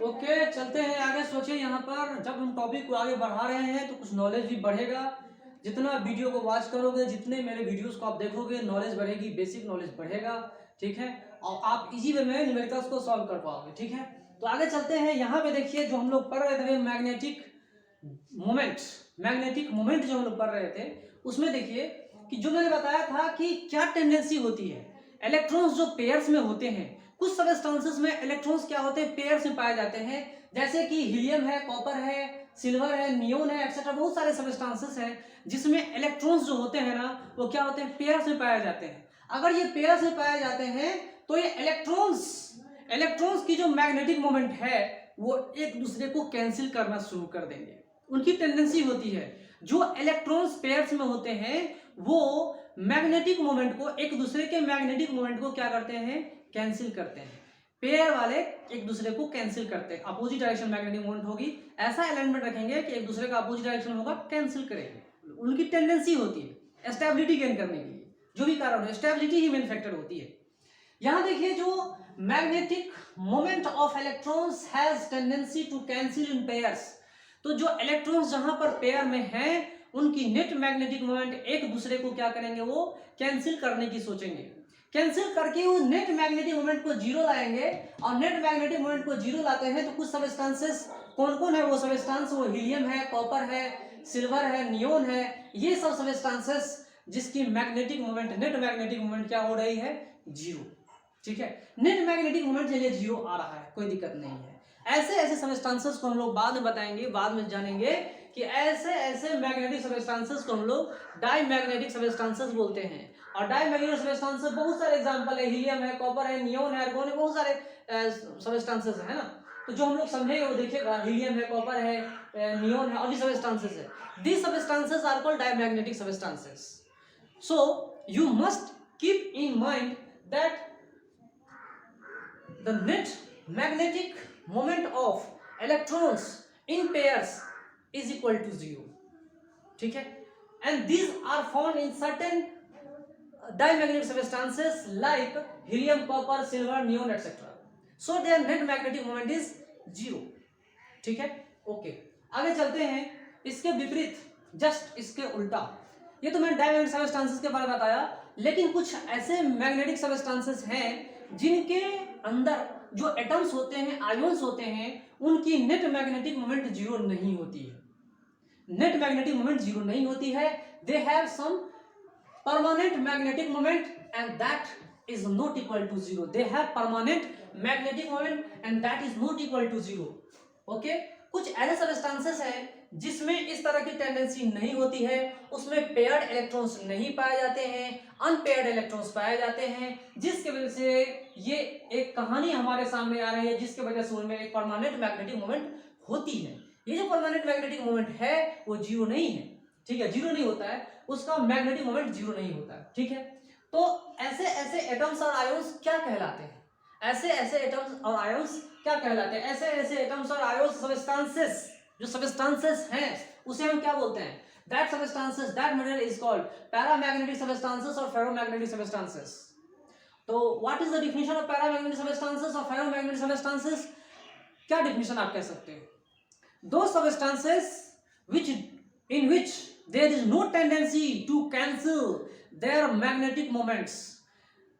Okay, चलते हैं आगे। सोचिए, यहाँ पर जब हम टॉपिक को आगे बढ़ा रहे हैं तो कुछ नॉलेज भी बढ़ेगा। जितना वीडियो को वॉच करोगे, जितने मेरे वीडियोस को आप देखोगे, नॉलेज बढ़ेगी, बेसिक नॉलेज बढ़ेगा। ठीक है, और आप इजी वे में न्यूमेरिकल्स को सॉल्व कर पाओगे। ठीक है, तो आगे चलते हैं। यहाँ पे देखिए, जो हम लोग पढ़ रहे थे मैग्नेटिक मोमेंट, मैग्नेटिक मोमेंट जो हम लोग पढ़ रहे थे, उसमें देखिए कि जो मैंने बताया था कि क्या टेंडेंसी होती है। इलेक्ट्रॉन्स जो पेयर्स में होते हैं, कुछ सबस्टेंसेस में इलेक्ट्रॉन्स क्या होते हैं, पेयर्स में पाए जाते हैं। जैसे कि हीलियम है, कॉपर है, सिल्वर है, नियोन है, एक्सेट्रा। बहुत सारे सबस्टेंसेस हैं जिसमें इलेक्ट्रॉन्स जो होते हैं ना, वो क्या होते हैं, पेयर्स में पाए जाते हैं। अगर ये पेयर्स में पाए जाते हैं तो ये इलेक्ट्रॉन्स की जो मैग्नेटिक मोमेंट है वो एक दूसरे को कैंसिल करना शुरू कर देंगे। उनकी टेंडेंसी होती है, जो इलेक्ट्रॉन्स पेयर्स में होते हैं वो मैग्नेटिक मोमेंट को, एक दूसरे के मैग्नेटिक मोमेंट को क्या करते हैं, कैंसिल करते हैं। पेयर वाले एक दूसरे को कैंसिल करते हैं। अपोजिट डायरेक्शन मैग्नेटिक मोमेंट होगी, ऐसा अलाइनमेंट रखेंगे कि एक दूसरे का अपोजिट डायरेक्शन होगा, कैंसिल करेंगे। उनकी टेंडेंसी होती है स्टेबिलिटी गेन करने के लिए। जो भी कारण है, स्टेबिलिटी ही मेन फैक्टर होती है। यहां देखिए, जो magnetic moment of electrons has tendency to cancel in pairs. तो जो इलेक्ट्रॉन्स जहां पर पेयर में हैं, उनकी नेट मैग्नेटिक मोमेंट एक दूसरे को क्या करेंगे, वो कैंसिल करने की सोचेंगे। कैंसिल करके वो नेट मैग्नेटिक मोमेंट को जीरो लाएंगे। और नेट मैग्नेटिक मोमेंट को जीरो लाते हैं तो कुछ सबस्टेंसेस, कौन कौन है वो सबस्टेंस, वो हीलियम है, कॉपर है, सिल्वर है, नियोन है। ये सब सबस्टेंसेस जिसकी magnetic moment, net magnetic moment क्या हो रही है, जीरो। ठीक है, नेट मैग्नेटिक मोमेंट चलिए जीरो आ रहा है, कोई दिक्कत नहीं है। ऐसे ऐसे सबस्टेंसेस को हम लोग बाद में बताएंगे, बाद में जानेंगे कि ऐसे ऐसे मैग्नेटिक सबस्टेंसेस को हम लोग डाईमैग्नेटिक सबस्टेंसेस बोलते हैं। और डाईमैग्नेटिक सबस्टेंसेस बहुत सारे एग्जांपल है, हीलियम है, कॉपर है, नियोन है, आर्गोन है, बहुत सारे सबस्टेंसेस है ना। तो जो हम लोग समझेंगे वो देखिएगा, हीलियम है, कॉपर है, नियोन है, और भी सबस्टेंसेस है। These substances are called diamagnetic substances. So you must keep in mind that the net magnetic moment of electrons in pairs is equal to 0. ठीक है, and these are found in certain diamagnetic substances like helium, copper, silver, neon, etc. So their net magnetic moment is 0. ठीक है, okay. आगे चलते हैं। इसके विपरीत, just इसके उल्टा, ये तो मैंने डायमैग्नेटिक सबस्टेंसेस के बारे में बताया, लेकिन कुछ ऐसे मैग्नेटिक सबस्टेंसेस हैं जिनके अंदर जो एटम्स होते हैं, आयन्स होते हैं, उनकी नेट मैग्नेटिक मोमेंट जीरो नहीं होती है। नेट मैग्नेटिक मोमेंट जीरो नहीं होती है। They have some permanent magnetic moment and that is not equal to zero. They have permanent magnetic moment and that is not equal to zero. Okay, कुछ ऐसे substances हैं जिसमें इस तरह की टेंडेंसी नहीं होती है, उसमें पेयर्ड इलेक्ट्रॉन्स नहीं पाए जाते हैं, अनपेयर्ड इलेक्ट्रॉन्स पाए जाते हैं, जिसकी वजह से ये एक कहानी हमारे सामने आ रही है, जिसकी वजह से उनमें एक परमानेंट मैग्नेटिक मोमेंट होती है। ये जो परमानेंट मैग्नेटिक मोमेंट है वो जीरो नहीं है। ठीक है, जीरो नहीं होता है, उसका मैग्नेटिक मोमेंट जीरो नहीं होता है। ठीक है, तो ऐसे ऐसे एटम्स और आयन्स क्या कहलाते हैं, ऐसे ऐसे एटम्स और आयन्स क्या कहलाते हैं, ऐसे ऐसे एटम्स और आयन्स सबस्टेंसेस, जो सबस्टेंसेस हैं उसे हम क्या बोलते हैं, that substances, that material is called paramagnetic substances और फेरोमैग्नेटिक सबस्टेंसेस। तो what is the definition of paramagnetic substances और फेरोमैग्नेटिक सबस्टेंसेस? क्या डिफिनेशन आप कह सकते हैं? Those substances in which there is no tendency to cancel their magnetic moments.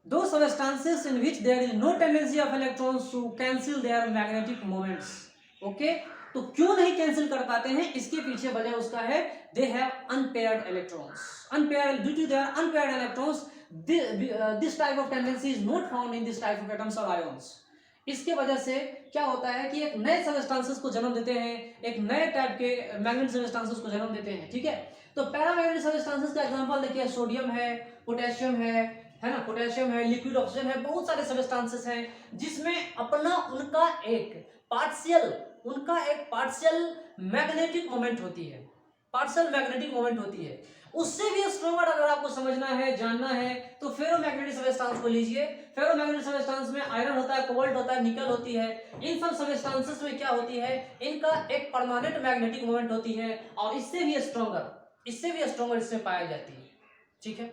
Those substances in which there is no tendency of electrons to cancel their magnetic moments. Okay? तो क्यों नहीं cancel कर पाते हैं, इसके पीछे वजह उसका है, they have unpaired electrons. Unpaired, due to their unpaired electrons, this type of tendency is not found in this type of atoms or ions. इसके वजह से क्या होता है कि एक नए सबस्टेंसेस को जन्म देते हैं, एक नए टाइप के मैग्नेटिक सबस्टेंसेस को जन्म देते हैं। ठीक है, तो पैरामैग्नेटिक सबस्टेंसेस का एग्जांपल देखिए, सोडियम है, पोटेशियम है ना, पोटेशियम है, लिक्विड ऑक्सीजन है, बहुत सारे सबस्टेंसेस हैं जिसमें अपना उनका एक पार्शियल मैग्नेटिक मोमेंट होती है, पार्शियल मैग्नेटिक मोमेंट होती है। उससे भी स्ट्रॉन्गर अगर आपको समझना है, जानना है, तो फेरोमैग्नेटिक सबस्टेंस को लीजिए। फेरोमैग्नेटिक सबस्टेंस में आयरन होता है, कोबाल्ट होता है, निकल होती है। इन सब सबस्टेंसेस में क्या होती है, इनका एक परमानेंट मैग्नेटिक मोमेंट होती है, और इससे भी स्ट्रॉन्गर इसमें पाई जाती है। ठीक है,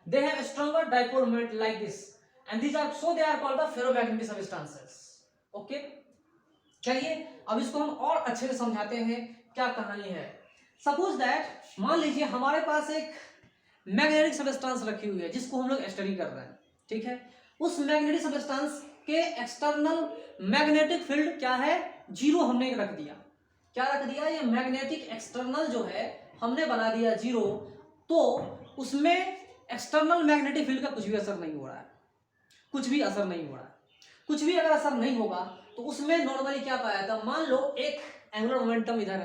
they have stronger dipole moment like this, and these are, so they are called the ferromagnetic substances. Okay, चलिए अब इसको हम और अच्छे से समझाते हैं क्या कहानी है। सपोज दैट मान लीजिए हमारे पास एक मैग्नेटिक सबस्टेंस रखी हुई है जिसको हम लोग स्टडी कर रहे हैं, ठीक है। उस मैग्नेटिक सबस्टेंस के एक्सटर्नल मैग्नेटिक फील्ड क्या है, जीरो हमने रख दिया। क्या रख दिया, ये मैग्नेटिक एक्सटर्नल जो है हमने बना दिया जीरो, तो उसमें एक्सटर्नल मैग्नेटिक फील्ड का कुछ भी असर नहीं हो रहा है, कुछ भी असर नहीं हो रहा है। कुछ भी अगर असर नहीं होगा तो उसमें नॉर्मली क्या पाया था, मान लो एक एंगुलर मोमेंटम इधर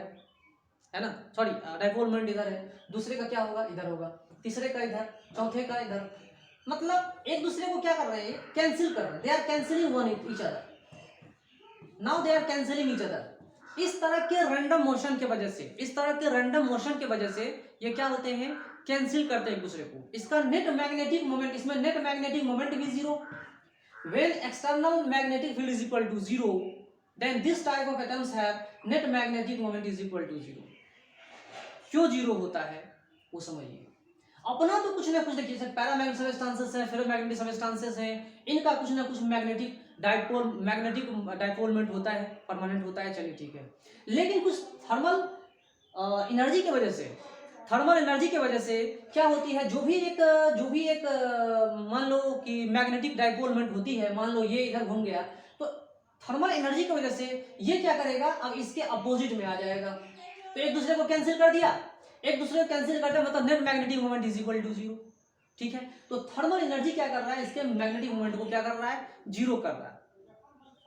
है ना, सॉरी डाइपोल मोमेंट इधर है, दूसरे का क्या होगा, इधर होगा, तीसरे का इधर, चौथे का इधर, मतलब एक दूसरे को क्या कर रहे हैं, कैंसिल कर रहे हैं, they are cancelling one each other, now they are cancelling each other. इस तरह के रैंडम मोशन के वजह से, इस तरह के रैंडम मोशन के वजह से ये क्या होते हैं, कैंसिल करते हैं एक दूसरे को। इसका नेट मैग्नेटिक मोमेंट, इसमें नेट मैग्नेटिक मोमेंट भी zero. When external magnetic field is equal to zero, then this type of atoms have net magnetic moment is equal to zero. क्यों जीरो होता है वो समझिए। अपना तो कुछ ना कुछ देखिए, पैरामैग्नेटिक सबस्टेंसेस हैं, फेरोमैग्नेटिक सबस्टेंसेस हैं, इनका कुछ ना कुछ मैग्नेटिक डाइपोलमेंट होता है, परमानेंट होता है, चलिए ठीक है। लेकिन कुछ थर्मल एनर्जी की वजह से, थर्मल एनर्जी की वजह से क्या होती है, जो भी एक मान लो कि मैग्नेटिक डाइपोलमेंट होती है, मान लो ये इधर घूम गया, तो थर्मल एनर्जी की वजह से ये क्या करेगा, अब इसके अपोजिट में आ जाएगा, तो एक दूसरे को कैंसिल कर दिया, एक दूसरे को कैंसिल करते मतलब net magnetic moment is equal to zero, ठीक है। तो थर्मल एनर्जी क्या कर रहा है, इसके मैग्नेटिक मोमेंट को क्या कर रहा है, जीरो कर रहा है।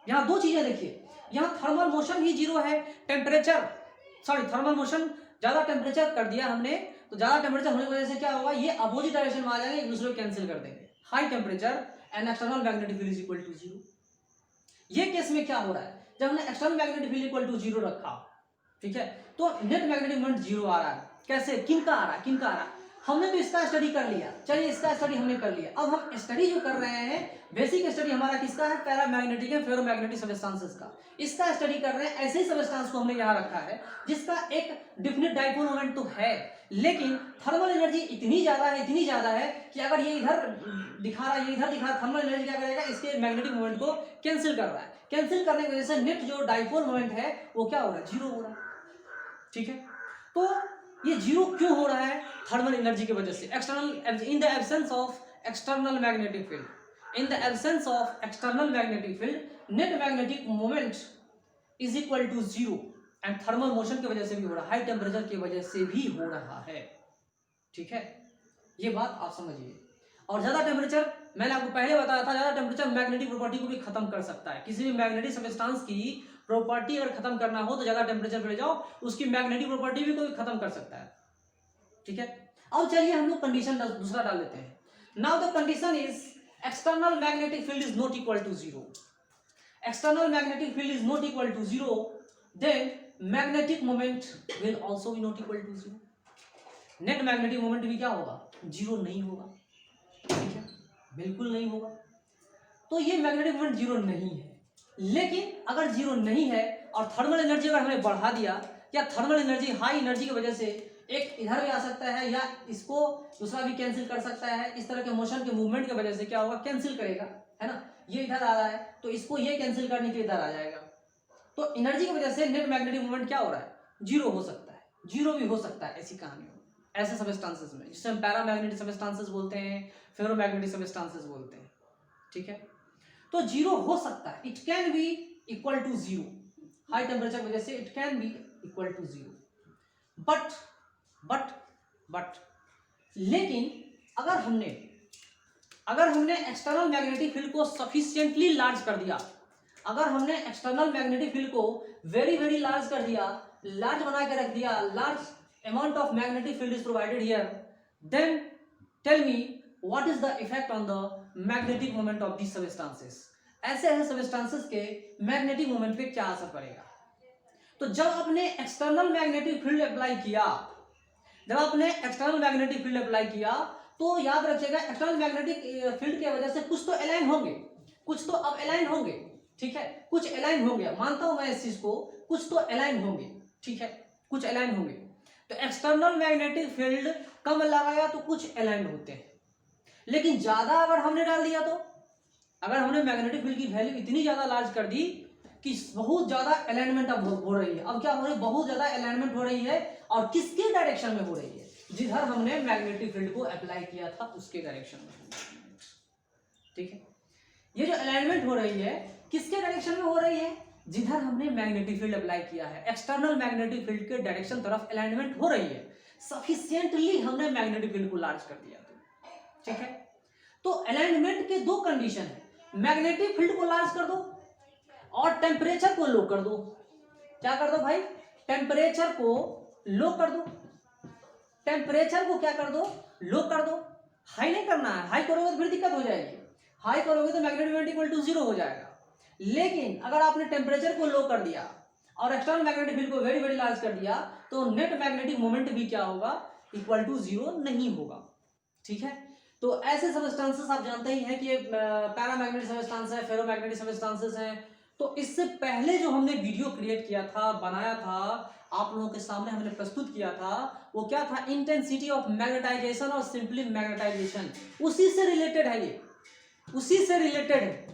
यहाँ दो चीजें देखिए, यहाँ थर्मल मोशन ही जीरो है, टेम्परेचर सॉरी थर्मल मोशन ज्यादा टेम्परेचर कर दिया हमने, तो ज्यादा टेम्परेचर होने की वजह से क्या होगा, ये अपोजिट डायरेक्शन में आ जाएंगे, एक दूसरे को कैंसिल कर देंगे। High temperature and external magnetic field is equal to zero. ये केस में क्या हो रहा है, जब हमने external magnetic field equal to zero रखा, ठीक है, तो नेट मैग्नेटिक मोमेंट जीरो आ रहा है। कैसे, किनका आ रहा है, किनका आ रहा है, हमने तो इसका स्टडी कर लिया, चलिए इसका स्टडी हमने कर लिया। अब हम स्टडी जो कर रहे हैं, बेसिक स्टडी हमारा किसका है, पैरामैग्नेटिक है, फेरोमैग्नेटिक सबस्टेंसेस का, इसका स्टडी कर रहे हैं। ऐसे ही सबस्टेंस को हमने यहाँ रखा है जिसका एक डिफिनिट डाइपोल मोमेंट तो है, लेकिन थर्मल एनर्जी इतनी ज्यादा है कि अगर ये इधर दिखा रहा है, ये इधर दिखा रहा है, थर्मल एनर्जी क्या करेगा, इसके मैग्नेटिक मोमेंट को कैंसिल कर रहा है। कैंसिल करने की वजह से नेट जो डाइपोल मोमेंट है वो क्या हो रहा है, जीरो हो रहा है, ठीक है। तो ये जीरो क्यों हो रहा है, थर्मल एनर्जी की वजह से, external, in the absence of external magnetic field, in the absence of external magnetic field net magnetic moment is equal to zero, and thermal motion की वजह से भी हो रहा है, हाई टेम्परेचर की वजह से भी हो रहा है, ठीक है। ये बात आप समझिए। और ज्यादा टेम्परेचर, मैंने आपको पहले बताया था, ज्यादा टेम्परेचर मैग्नेटिक प्रॉपर्टी को भी खत्म कर सकता है। किसी भी मैग्नेटिक सबस्टेंस की प्रॉपर्टी अगर खत्म करना हो तो ज्यादा टेम्परेचर पे ले जाओ, उसकी मैग्नेटिक प्रॉपर्टी भी कोई खत्म कर सकता है, ठीक है। अब चलिए हम लोग कंडीशन दूसरा डाल लेते हैं। Now the condition is external magnetic field is not equal to zero, external magnetic field is not equal to zero, then magnetic moment will also be not equal to zero, net magnetic moment भी क्या होगा, zero नहीं होगा, ठीक है, बिल्कुल नहीं होगा। तो ये मैग्नेटिक मोमेंट जीरो नहीं है। लेकिन अगर जीरो नहीं है और थर्मल एनर्जी अगर हमने बढ़ा दिया, या थर्मल एनर्जी हाई एनर्जी की वजह से एक इधर भी आ सकता है, या इसको दूसरा भी कैंसिल कर सकता है, इस तरह के मोशन के मूवमेंट की वजह से क्या होगा, कैंसिल करेगा, है ना। ये इधर आ रहा है तो इसको ये कैंसिल करने के लिए इधर आ जाएगा, तो एनर्जी की वजह से नेट मैग्नेटिक मूवमेंट क्या हो रहा है, जीरो हो सकता है, जीरो भी हो सकता है ऐसी कहानी में, ऐसे सबस्टेंसेस में, जिससे हम पैरामैग्नेटिक सबस्टेंसेस बोलते हैं, फेरोमैग्नेटिक सबस्टेंसेस बोलते हैं, ठीक है। तो जीरो हो सकता है, it can be equal to zero, high temperature की वजह से it can be equal to zero, but लेकिन अगर हमने एक्सटर्नल मैग्नेटिक फील्ड को सफिशिएंटली लार्ज कर दिया, अगर हमने एक्सटर्नल मैग्नेटिक फील्ड को वेरी वेरी लार्ज कर दिया, लार्ज बना के रख दिया, large amount of magnetic field is provided here, then tell me what is the effect on the magnetic moment of these substances, ऐसे सबस्टेंसेस के मैग्नेटिक मोमेंट पे क्या असर पड़ेगा। तो जब आपने एक्सटर्नल मैग्नेटिक फील्ड अप्लाई किया, तो याद रखिएगा एक्सटर्नल मैग्नेटिक फील्ड की वजह से कुछ तो अलाइन होंगे, कुछ तो अब अलाइन होंगे, ठीक है, कुछ अलाइन होंगे, मानता हूं मैं इस चीज को, कुछ तो अलाइन होंगे, ठीक है, कुछ अलाइन होंगे। तो एक्सटर्नल मैग्नेटिक फील्ड कम लगाया तो कुछ अलाइन होते हैं, लेकिन ज्यादा अगर हमने डाल दिया, तो अगर हमने मैग्नेटिक फील्ड की वैल्यू इतनी ज्यादा लार्ज कर दी कि बहुत ज्यादा अलाइनमेंट अब हो रही है। अब क्या हो रही है, बहुत ज्यादा अलाइनमेंट हो रही है, और किसके डायरेक्शन में हो रही है, जिधर हमने मैग्नेटिक फील्ड को अप्लाई किया था उसके डायरेक्शन में। ठीक है, ये जो अलाइनमेंट हो रही है किसके डायरेक्शन में हो रही है, जिधर हमने मैग्नेटिक फील्ड अप्लाई किया है, एक्सटर्नल मैग्नेटिक फील्ड के डायरेक्शन तरफ अलाइनमेंट हो रही है। सफिशिएंटली हमने मैग्नेटिक फील्ड को लार्ज कर दिया। ठीक है, तो अलाइनमेंट के दो कंडीशन है, मैग्नेटिक फील्ड को लार्ज कर दो और टेम्परेचर को लो कर दो। क्या कर दो भाई, टेम्परेचर को लो कर दो। टेम्परेचर को क्या कर दो, लो कर दो। हाई नहीं करना है, हाई करोगे तो फिर दिक्कत हो जाएगी, हाई करोगे तो मैग्नेटिक फील्ड इक्वल टू 0 हो जाएगा। लेकिन अगर आपने टेम्परेचर को लो कर दिया और एक्सटर्नल मैग्नेटिक फील्ड को वेरी वेरी लार्ज कर दिया, तो नेट मैग्नेटिक मोमेंट भी क्या होगा, इक्वल टू 0 नहीं होगा। ठीक है, तो ऐसे सबस्टेंसेस आप जानते ही हैं कि ये पैरामैग्नेटिक सबस्टेंस है, फेरोमैग्नेटिक सबस्टेंसेस हैं। तो इससे पहले जो हमने वीडियो क्रिएट किया था, बनाया था, आप लोगों के सामने हमने प्रस्तुत किया था, वो क्या था, इंटेंसिटी ऑफ मैग्नेटाइजेशन और सिंपली मैग्नेटाइजेशन। उसी से रिलेटेड है ये, उसी से रिलेटेड है,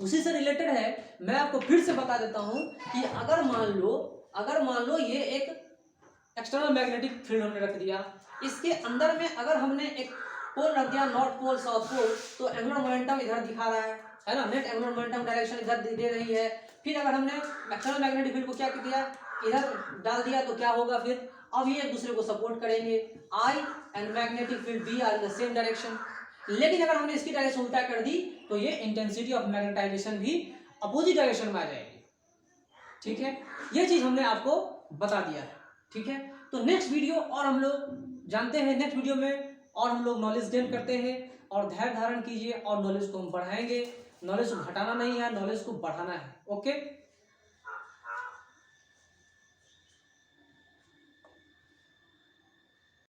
उसी से रिलेटेड है। मैं आपको फिर से बता देता हूं कि अगर मान लो ये एक एक्सटर्नल मैग्नेटिक फील्ड हमने रख दिया, इसके अंदर में अगर हमने एक पोल रख दिया, नॉर्थ पोल साउथ पोल, तो एंगुलर मोमेंटम इधर दिखा रहा है ना, नेट एंगुलर मोमेंटम डायरेक्शन इधर दे रही है। फिर अगर हमने एक्सटर्नल मैग्नेटिक फील्ड को क्या कर दिया, इधर डाल दिया, तो क्या होगा फिर, अब ये एक दूसरे को सपोर्ट करेंगे, I and magnetic field B are in the same direction. लेकिन अगर हमने इसकी डायरेक्शन उल्टा कर दी, तो ये इंटेंसिटी ऑफ मैग्नेटाइजेशन भी अपोजिट डायरेक्शन में आ जाएगी। ठीक है, ये चीज हमने आपको बता दिया है। ठीक है, तो नेक्स्ट वीडियो और हम लोग जानते हैं, नेक्स्ट वीडियो में और हम लोग नॉलेज गेन करते हैं, और धैर्य धारण कीजिए और नॉलेज को हम बढ़ाएंगे। नॉलेज को घटाना नहीं है, नॉलेज को बढ़ाना है। ओके।